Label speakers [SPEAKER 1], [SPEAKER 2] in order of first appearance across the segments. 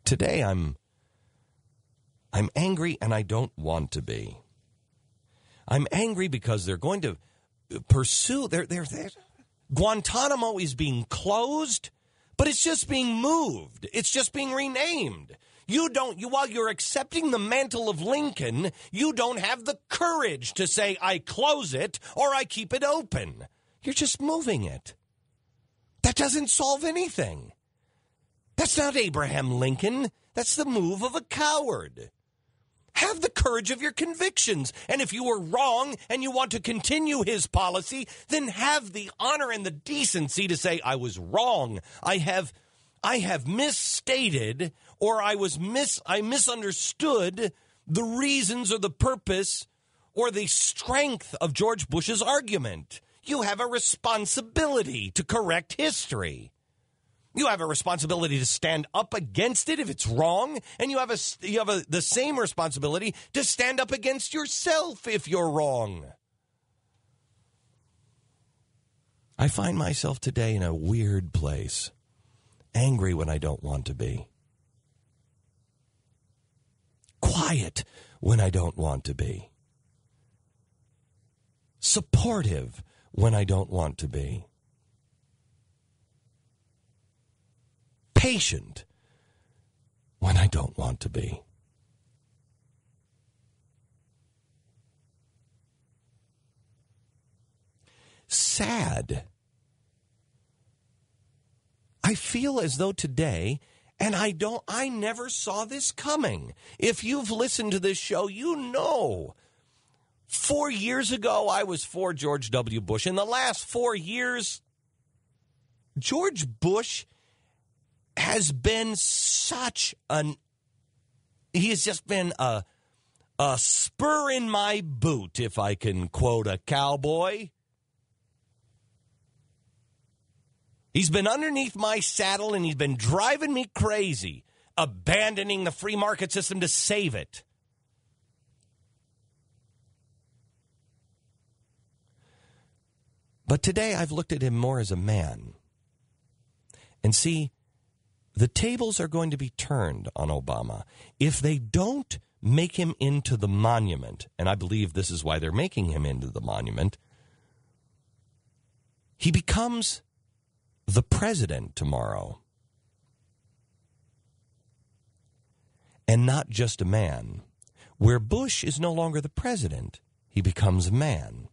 [SPEAKER 1] Today I'm angry and I don't want to be. I'm angry because they're going to pursue Guantanamo is being closed, but it's just being moved. It's just being renamed. While you're accepting the mantle of Lincoln, you don't have the courage to say, I close it or I keep it open. You're just moving it. That doesn't solve anything. That's not Abraham Lincoln. That's the move of a coward. Have the courage of your convictions. And if you were wrong and you want to continue his policy, then have the honor and the decency to say, I was wrong. I have misstated, or I misunderstood the reasons or the purpose or the strength of George Bush's argument. You have a responsibility to correct history. You have a responsibility to stand up against it if it's wrong, and you have the same responsibility to stand up against yourself if you're wrong. I find myself today in a weird place, angry when I don't want to be, quiet when I don't want to be, supportive when I don't want to be, patient when I don't want to be. Sad. I feel as though today, and I never saw this coming. If you've listened to this show, you know. 4 years ago, I was for George W. Bush. In the last 4 years, George Bush has been he has just been a spur in my boot, if I can quote a cowboy. He's been underneath my saddle and he's been driving me crazy, abandoning the free market system to save it. But today I've looked at him more as a man. And see, the tables are going to be turned on Obama. If they don't make him into the monument, and I believe this is why they're making him into the monument, he becomes the president tomorrow. And not just a man. Where Bush is no longer the president, he becomes a man.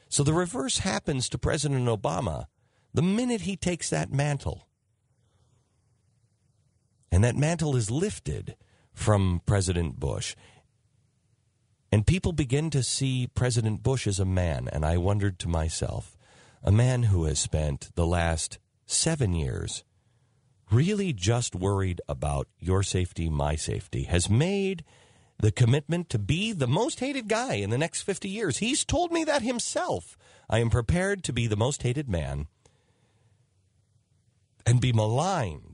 [SPEAKER 1] So the reverse happens to President Obama the minute he takes that mantle. And that mantle is lifted from President Bush. And people begin to see President Bush as a man. And I wondered to myself, a man who has spent the last 7 years really just worried about your safety, my safety, has made the commitment to be the most hated guy in the next 50 years. He's told me that himself. I am prepared to be the most hated man and be maligned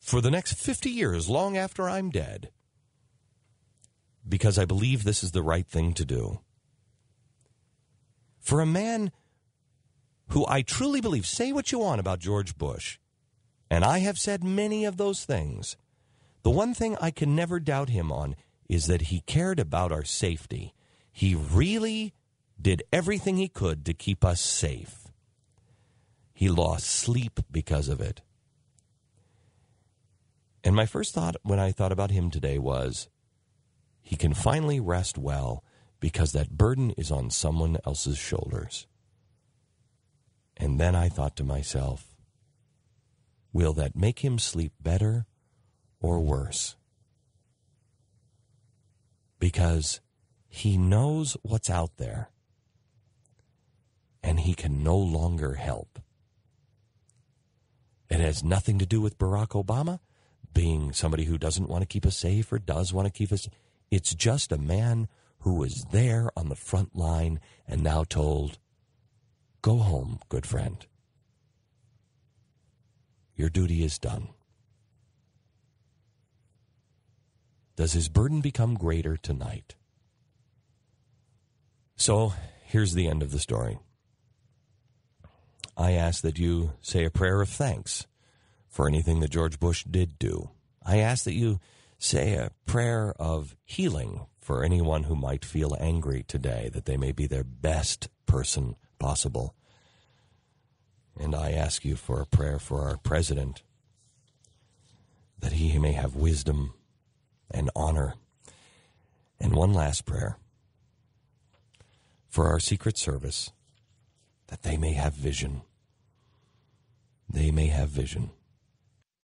[SPEAKER 1] for the next 50 years, long after I'm dead, because I believe this is the right thing to do. For a man who I truly believe, say what you want about George Bush, and I have said many of those things, the one thing I can never doubt him on is that he cared about our safety. He really did everything he could to keep us safe. He lost sleep because of it. And my first thought when I thought about him today was, he can finally rest well because that burden is on someone else's shoulders. And then I thought to myself, will that make him sleep better or worse? Because he knows what's out there, and he can no longer help. It has nothing to do with Barack Obama being somebody who doesn't want to keep us safe or does want to keep us. It's just a man who was there on the front line and now told, go home, good friend. Your duty is done. Does his burden become greater tonight? So here's the end of the story. I ask that you say a prayer of thanks for anything that George Bush did do. I ask that you say a prayer of healing for anyone who might feel angry today, that they may be their best person possible. And I ask you for a prayer for our president, that he may have wisdom and honor. And one last prayer for our Secret Service, that they may have vision. They may have vision.